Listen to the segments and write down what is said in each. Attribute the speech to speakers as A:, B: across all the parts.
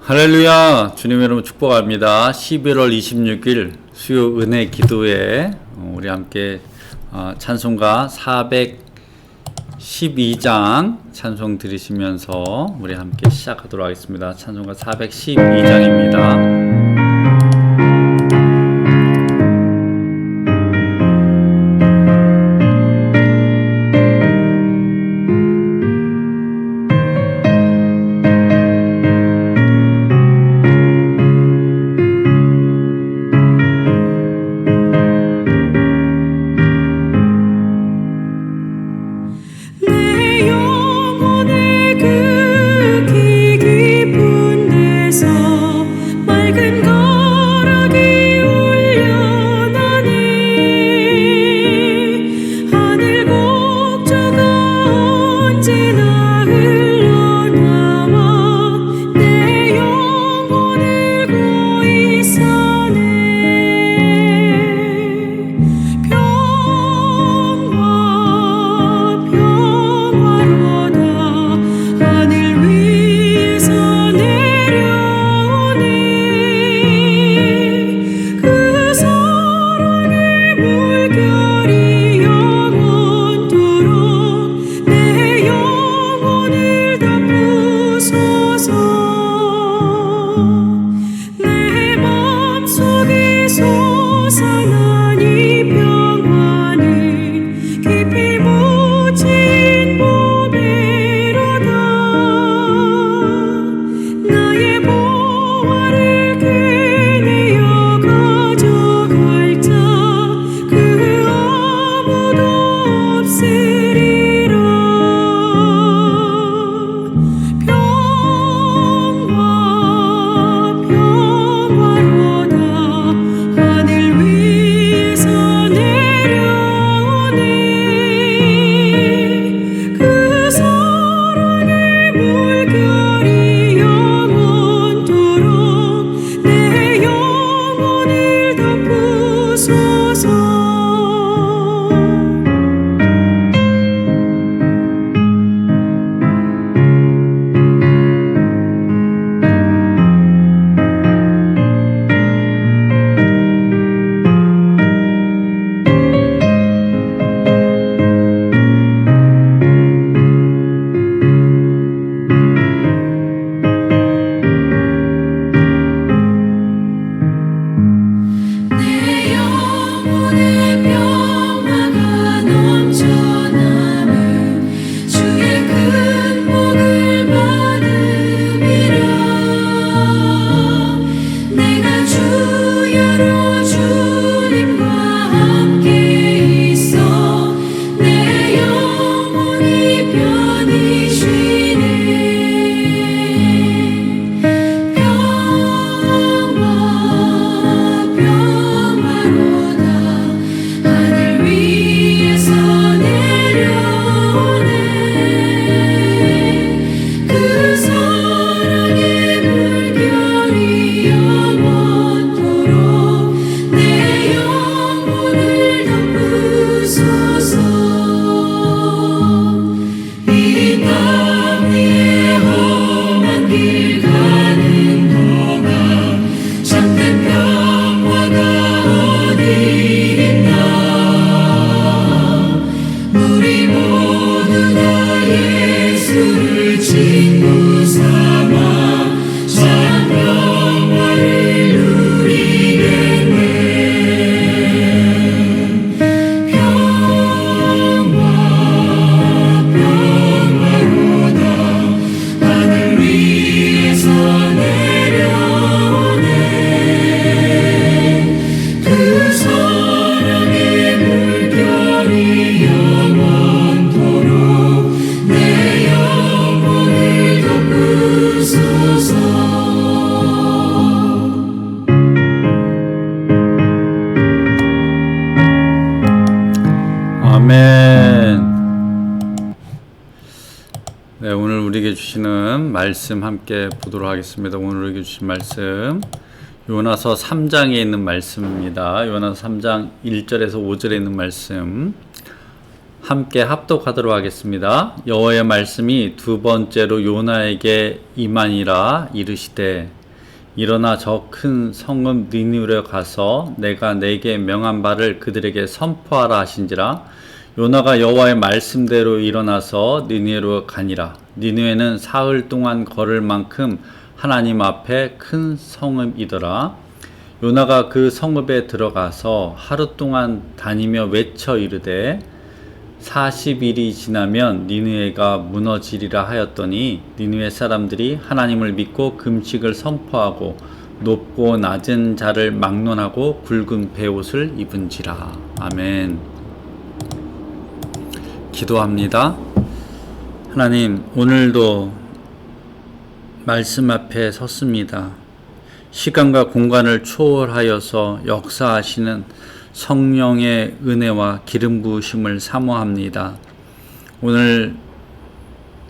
A: 할렐루야! 주님 여러분 축복합니다. 11월 26일 수요 은혜 기도회 우리 함께 찬송가 412장 찬송 들으시면서 우리 함께 시작하도록 하겠습니다. 찬송가 412장입니다.
B: 네, 오늘 우리에게 주시는 말씀 함께 보도록 하겠습니다. 오늘 우리에게 주신 말씀 요나서 3장에 있는 말씀입니다. 요나서 3장 1절에서 5절에 있는 말씀 함께 합독하도록 하겠습니다. 여호와의 말씀이 두 번째로 요나에게 임하니라. 이르시되 일어나 저 큰 성읍 니느웨로 가서 내가 내게 명한 바를 그들에게 선포하라 하신지라. 요나가 여호와의 말씀대로 일어나서 니느웨로 가니라. 니느웨는 사흘 동안 걸을 만큼 하나님 앞에 큰 성읍이더라. 요나가 그 성읍에 들어가서 하루 동안 다니며 외쳐 이르되 40일이 지나면 니느웨가 무너지리라 하였더니 니느웨 사람들이 하나님을 믿고 금식을 선포하고 높고 낮은 자를 막론하고 굵은 베옷을 입은지라. 아멘. 기도합니다. 하나님, 오늘도 말씀 앞에 섰습니다. 시간과 공간을 초월하여서 역사하시는 성령의 은혜와 기름 부으심을 사모합니다. 오늘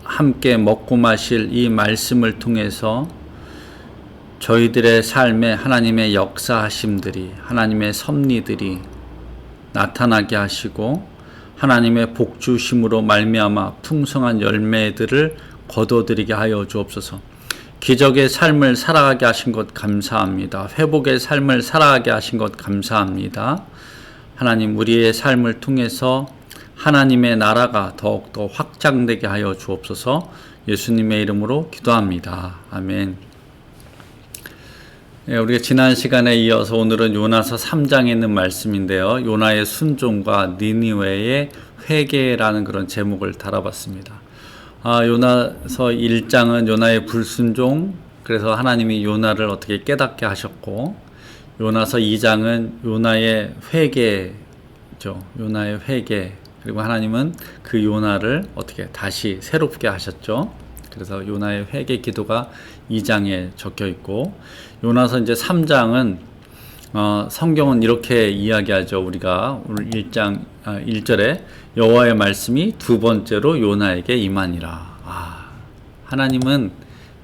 B: 함께 먹고 마실 이 말씀을 통해서 저희들의 삶에 하나님의 역사하심들이, 하나님의 섭리들이 나타나게 하시고 하나님의 복주심으로 말미암아 풍성한 열매들을 거둬들이게 하여 주옵소서. 기적의 삶을 살아가게 하신 것 감사합니다. 회복의 삶을 살아가게 하신 것 감사합니다. 하나님, 우리의 삶을 통해서 하나님의 나라가 더욱더 확장되게 하여 주옵소서. 예수님의 이름으로 기도합니다. 아멘. 우리가 지난 시간에 이어서 오늘은 요나서 3장에 있는 말씀인데요. 요나의 순종과 니느웨의 회개라는 그런 제목을 달아봤습니다. 요나서 1장은 요나의 불순종, 그래서 하나님이 요나를 어떻게 깨닫게 하셨고, 요나서 2장은 요나의 회개죠. 요나의 회개. 그리고 하나님은 그 요나를 어떻게 다시 새롭게 하셨죠. 그래서 요나의 회개 기도가 2장에 적혀 있고, 요나서 이제 3장은 성경은 이렇게 이야기하죠. 우리가 오늘 1장 1절에 여호와의 말씀이 두 번째로 요나에게 임하니라. 하나님은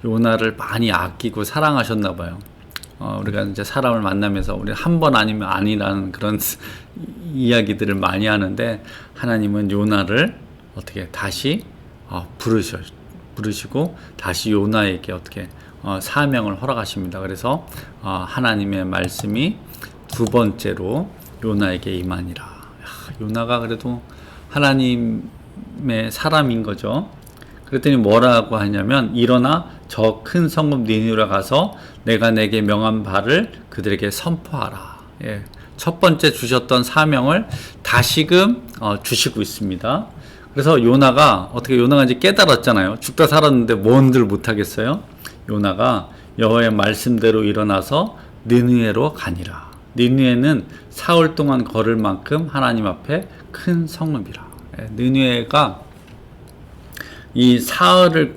B: 요나를 많이 아끼고 사랑하셨나 봐요. 우리가 이제 사람을 만나면서 우리 한 번 아니면 아니라는 그런 이야기들을 많이 하는데, 하나님은 요나를 어떻게 다시 부르시고 다시 요나에게 어떻게 사명을 허락하십니다. 그래서 하나님의 말씀이 두 번째로 요나에게 임하니라. 요나가 그래도 하나님의 사람인 거죠. 그랬더니 뭐라고 하냐면, 일어나 저 큰 성읍 니느웨로 가서 내가 내게 명한 바를 그들에게 선포하라. 첫 번째 주셨던 사명을 다시금 주시고 있습니다. 그래서 요나가 이제 깨달았잖아요. 죽다 살았는데 뭔들 못하겠어요. 요나가 여호와의 말씀대로 일어나서 니느웨로 가니라. 니느웨는 사흘 동안 걸을 만큼 하나님 앞에 큰 성읍이라. 니느웨가 이 사흘을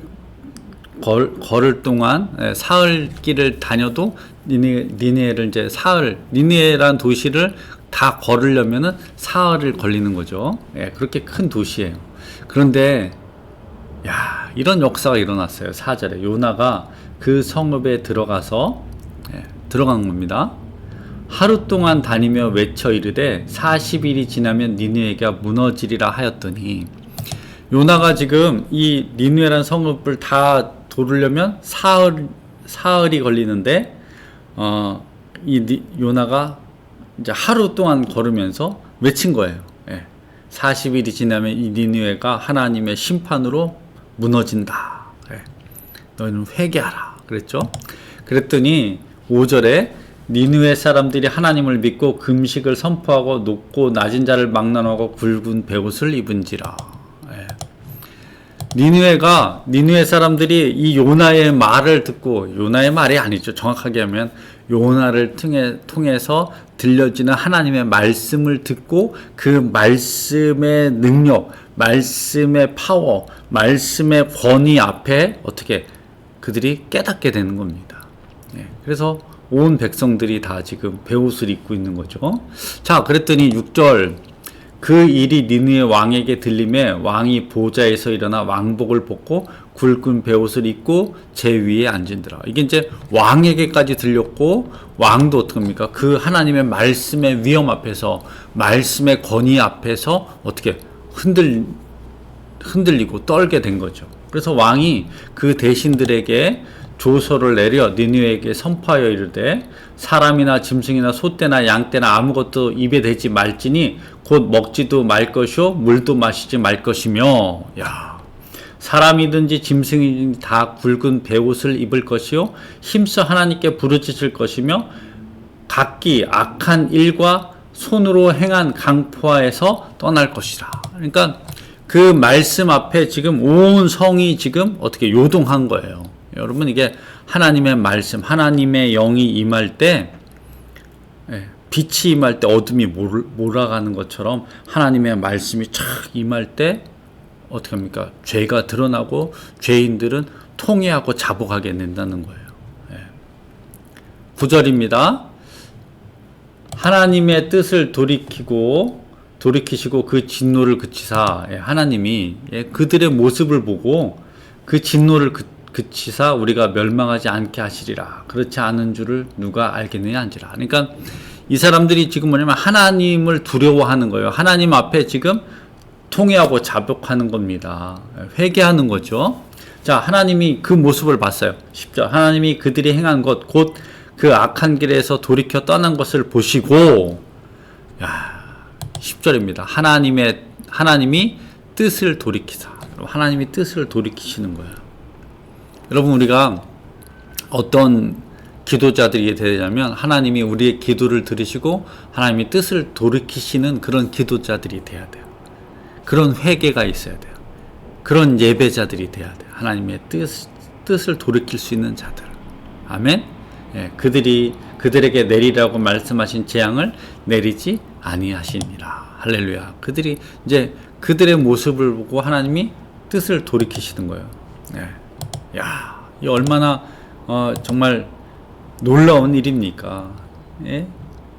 B: 걸을 동안 사흘 길을 다녀도 니느웨를 이제 니느웨라는 도시를 다 걸으려면은 사흘을 걸리는 거죠. 그렇게 큰 도시예요. 그런데 이런 역사가 일어났어요. 4절에 요나가 그 성읍에 들어가서 들어간 겁니다. 하루 동안 다니며 외쳐 이르되 40일이 지나면 니느웨가 무너지리라 하였더니, 요나가 지금 이 니느웨라는 성읍을 다 도르려면 사흘이 걸리는데, 요나가 이제 하루 동안 걸으면서 외친 거예요. 40일이 지나면 이 니느웨가 하나님의 심판으로 무너진다. 너희는 회개하라. 그랬죠? 그랬더니 5절에 니느웨 사람들이 하나님을 믿고 금식을 선포하고 높고 낮은 자를 막론하고 굵은 베옷을 입은지라. 니느웨 사람들이 이 요나의 말을 듣고, 요나의 말이 아니죠. 정확하게 하면 요나를 통해서 들려지는 하나님의 말씀을 듣고 그 말씀의 능력, 말씀의 파워, 말씀의 권위 앞에 어떻게 그들이 깨닫게 되는 겁니다. 그래서 온 백성들이 다 지금 베옷을 입고 있는 거죠. 자, 그랬더니 6절, 그 일이 니느웨 왕에게 들림에 왕이 보좌에서 일어나 왕복을 벗고 굵은 베옷을 입고 제 위에 앉은더라. 이게 이제 왕에게까지 들렸고, 왕도 어떡합니까? 그 하나님의 말씀의 위엄 앞에서, 말씀의 권위 앞에서 어떻게 흔들리고 떨게 된 거죠. 그래서 왕이 그 대신들에게 조서를 내려 니느웨에게 선포하여 이르되 사람이나 짐승이나 소떼나 양떼나 아무것도 입에 대지 말지니 곧 먹지도 말 것이요 물도 마시지 말 것이며. 야, 사람이든지 짐승이든지 다 굵은 베옷을 입을 것이요 힘써 하나님께 부르짖을 것이며 각기 악한 일과 손으로 행한 강포하에서 떠날 것이라. 그러니까 그 말씀 앞에 지금 온 성이 지금 어떻게 요동한 거예요. 여러분, 이게 하나님의 말씀, 하나님의 영이 임할 때, 빛이 임할 때 어둠이 몰아가는 것처럼 하나님의 말씀이 촥 임할 때 어떻게 합니까? 죄가 드러나고 죄인들은 통회하고 자복하게 된다는 거예요. 9절입니다. 하나님의 뜻을 돌이키시고 그 진노를 그치사. 하나님이 그들의 모습을 보고 그 진노를 그치사 우리가 멸망하지 않게 하시리라. 그렇지 않은 줄을 누가 알겠느냐 한지라. 그러니까 이 사람들이 지금 뭐냐면 하나님을 두려워하는 거예요. 하나님 앞에 지금 통회하고 자복하는 겁니다. 회개하는 거죠. 자, 하나님이 그 모습을 봤어요. 10절. 하나님이 그들이 행한 것 곧 그 악한 길에서 돌이켜 떠난 것을 보시고, 10절입니다. 하나님이 뜻을 돌이키사. 하나님이 뜻을 돌이키시는 거예요. 여러분, 우리가 어떤 기도자들이 되냐면 하나님이 우리의 기도를 들으시고 하나님이 뜻을 돌이키시는 그런 기도자들이 돼야 돼요. 그런 회개가 있어야 돼요. 그런 예배자들이 돼야 돼요. 하나님의 뜻을 돌이킬 수 있는 자들. 아멘. 그들에게 내리라고 말씀하신 재앙을 내리지 아니하시니라. 할렐루야. 그들이 이제 그들의 모습을 보고 하나님이 뜻을 돌이키시는 거예요. 야, 이 얼마나 정말 놀라운 일입니까?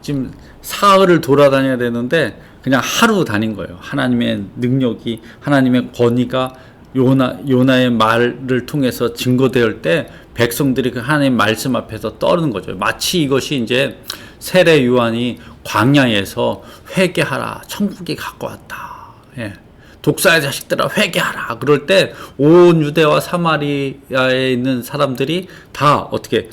B: 지금 사흘을 돌아다녀야 되는데 그냥 하루 다닌 거예요. 하나님의 능력이, 하나님의 권위가 요나의 말을 통해서 증거될 때 백성들이 그 하나님 말씀 앞에서 떠는 거죠. 마치 이것이 이제 세례 요한이 광야에서 회개하라, 천국이 가까웠다. 독사의 자식들아 회개하라. 그럴 때 온 유대와 사마리아에 있는 사람들이 다 어떻게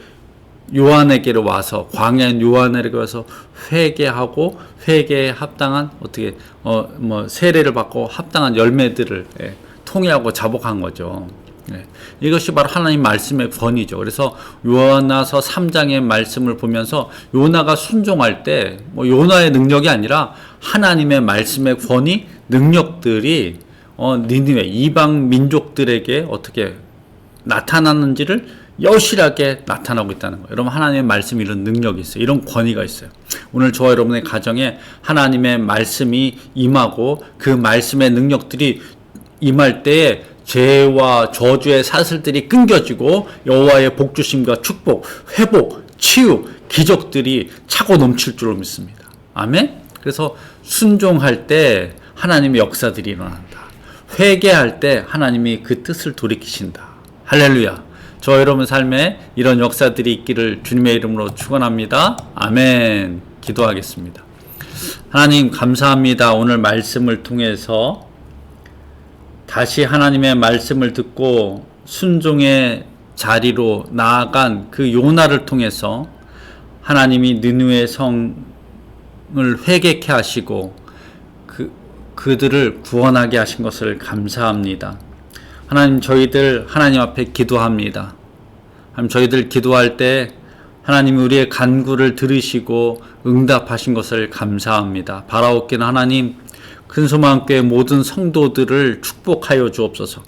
B: 요한에게로 와서, 광야인 요한에게 와서 회개하고 회개에 합당한 어떻게 세례를 받고 합당한 열매들을 통회하고 자복한 거죠. 이것이 바로 하나님 말씀의 권위죠. 그래서 요나서 3장의 말씀을 보면서 요나가 순종할 때 요나의 능력이 아니라 하나님의 말씀의 권위, 능력들이 니느웨 이방 민족들에게 어떻게 나타나는지를 여실하게 나타나고 있다는 거예요. 여러분, 하나님의 말씀이 이런 능력이 있어요. 이런 권위가 있어요. 오늘 저와 여러분의 가정에 하나님의 말씀이 임하고 그 말씀의 능력들이 임할 때에 죄와 저주의 사슬들이 끊겨지고 여호와의 복주심과 축복, 회복, 치유, 기적들이 차고 넘칠 줄로 믿습니다. 아멘? 그래서 순종할 때 하나님의 역사들이 일어난다. 회개할 때 하나님이 그 뜻을 돌이키신다. 할렐루야. 저 여러분 삶에 이런 역사들이 있기를 주님의 이름으로 축원합니다. 아멘. 기도하겠습니다. 하나님 감사합니다. 오늘 말씀을 통해서 다시 하나님의 말씀을 듣고 순종의 자리로 나아간 그 요나를 통해서 하나님이 느느웨 성을 회개케 하시고 그들을 구원하게 하신 것을 감사합니다. 하나님, 저희들 하나님 앞에 기도합니다. 하나님, 저희들 기도할 때 하나님이 우리의 간구를 들으시고 응답하신 것을 감사합니다. 바라옵기는 하나님, 큰소망교회 모든 성도들을 축복하여 주옵소서.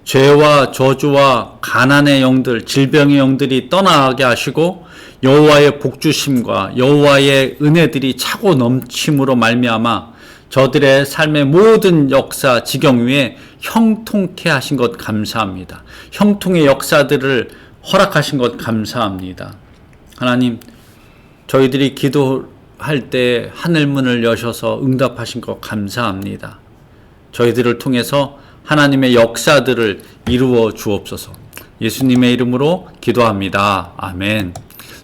B: 죄와 저주와 가난의 영들, 질병의 영들이 떠나게 하시고 여호와의 복주심과 여호와의 은혜들이 차고 넘침으로 말미암아 저들의 삶의 모든 역사, 지경 위에 형통케 하신 것 감사합니다. 형통의 역사들을 허락하신 것 감사합니다. 하나님, 저희들이 기도할 때 하늘문을 여셔서 응답하신 것 감사합니다. 저희들을 통해서 하나님의 역사들을 이루어 주옵소서. 예수님의 이름으로 기도합니다. 아멘.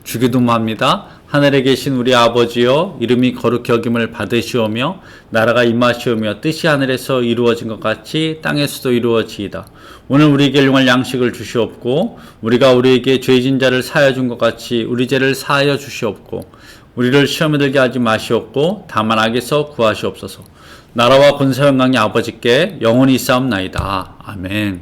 B: 주기도모합니다.
A: 하늘에 계신 우리 아버지여, 이름이 거룩히 여김을 받으시오며 나라가 임하시오며 뜻이 하늘에서 이루어진 것 같이 땅에서도 이루어지이다. 오늘 우리에게 일용할 양식을 주시옵고 우리가 우리에게 죄진 자를 사하여 준 것 같이 우리 죄를 사하여 주시옵고 우리를 시험에 들게 하지 마시옵고 다만 악에서 구하시옵소서. 나라와 권세 영광이 아버지께 영원히 있사옵나이다. 아멘.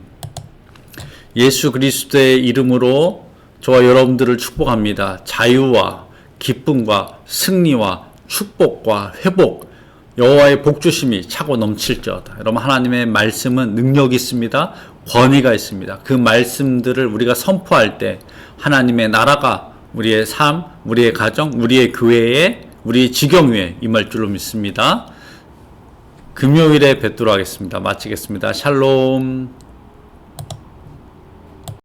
A: 예수 그리스도의 이름으로 저와 여러분들을 축복합니다. 자유와 기쁨과 승리와 축복과 회복, 여호와의 복주심이 차고 넘칠지어다. 여러분, 하나님의 말씀은 능력이 있습니다. 권위가 있습니다. 그 말씀들을 우리가 선포할 때 하나님의 나라가 우리의 삶, 우리의 가정, 우리의 교회에, 우리의 지경 위에 임할 줄로 믿습니다. 금요일에 뵙도록 하겠습니다. 마치겠습니다. 샬롬.